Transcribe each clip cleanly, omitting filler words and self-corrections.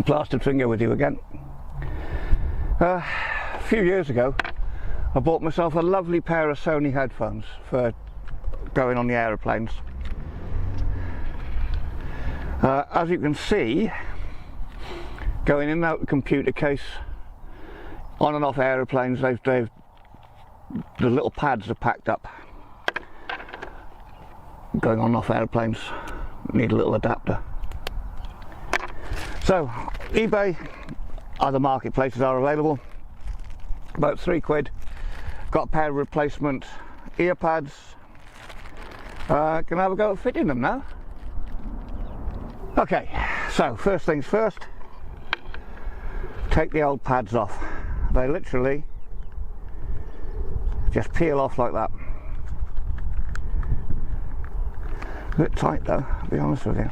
Plastered Finger with you again. A few years ago I bought myself a lovely pair of Sony headphones for going on the aeroplanes. As you can see, going in and out the computer case, on and off aeroplanes, the little pads are packed up. Going on and off aeroplanes need a little adapter. So eBay, other marketplaces are available, about £3. Got a pair of replacement ear pads. Can I have a go at fitting them now? Okay, so first things first, take the old pads off. They literally just peel off like that. A bit tight though, I'll be honest with you.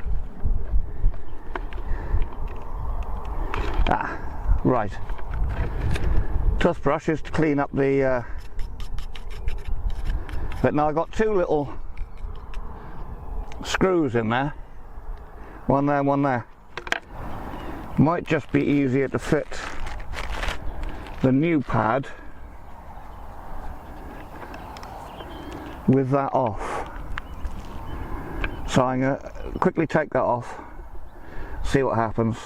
Right. Toothbrush is to clean up the but now I've got two little screws in there. One there, one there. Might just be easier to fit the new pad with that off. So I'm going to quickly take that off, see what happens,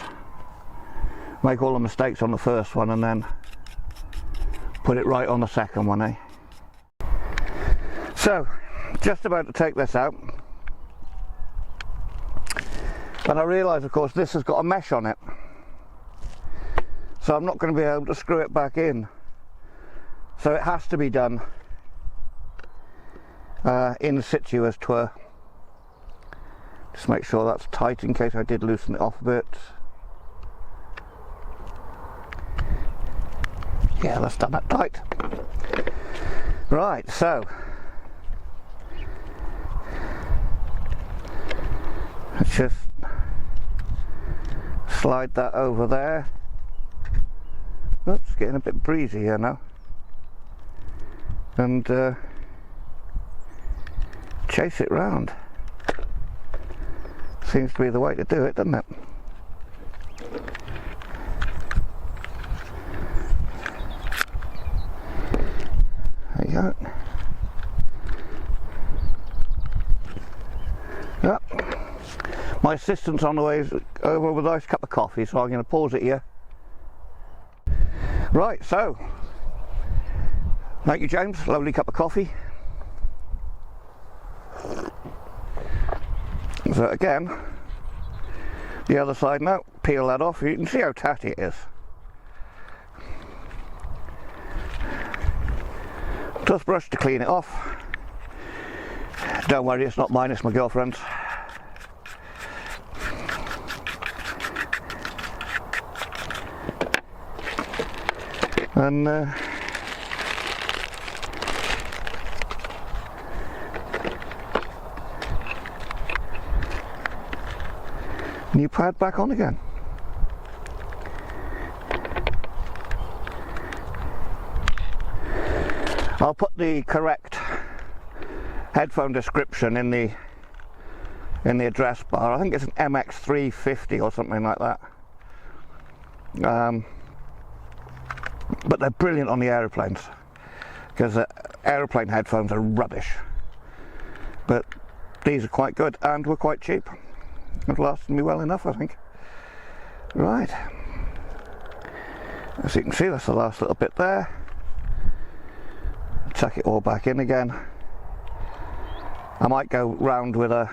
make all the mistakes on the first one and then put it right on the second one, eh? So, just about to take this out, and I realise of course this has got a mesh on it, so I'm not going to be able to screw it back in, so it has to be done in situ, as 'twere. Just make sure that's tight in case I did loosen it off a bit. Yeah, that's done that tight. Right, so let's just slide that over there. Oops, getting a bit breezy here now. And chase it round. Seems to be the way to do it, doesn't it? There you go. Yep. My assistant's on the way over with a nice cup of coffee, so I'm going to pause it here. Right, so thank you, James. Lovely cup of coffee. So again, the other side now, peel that off. You can see how tatty it is. Toothbrush to clean it off. Don't worry, it's not mine, it's my girlfriend's. And new pad back on again. I'll put the correct headphone description in the address bar. I think it's an zx310 or something like that. But they're brilliant on the aeroplanes, because aeroplane headphones are rubbish. But these are quite good and were quite cheap. It lasted me well enough, I think. Right. As you can see, that's the last little bit there. Tuck it all back in again. I might go round with a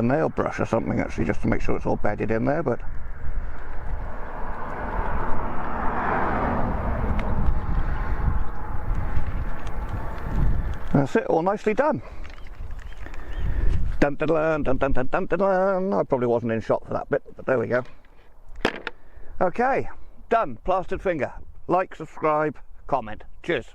nail brush or something actually, just to make sure it's all bedded in there, but that's it, all nicely done. Dun dun dun dun dun dun dun dun dun. I probably wasn't in shot for that bit, but there we go. Okay, done. Plastered Finger. Like, subscribe, comment. Cheers.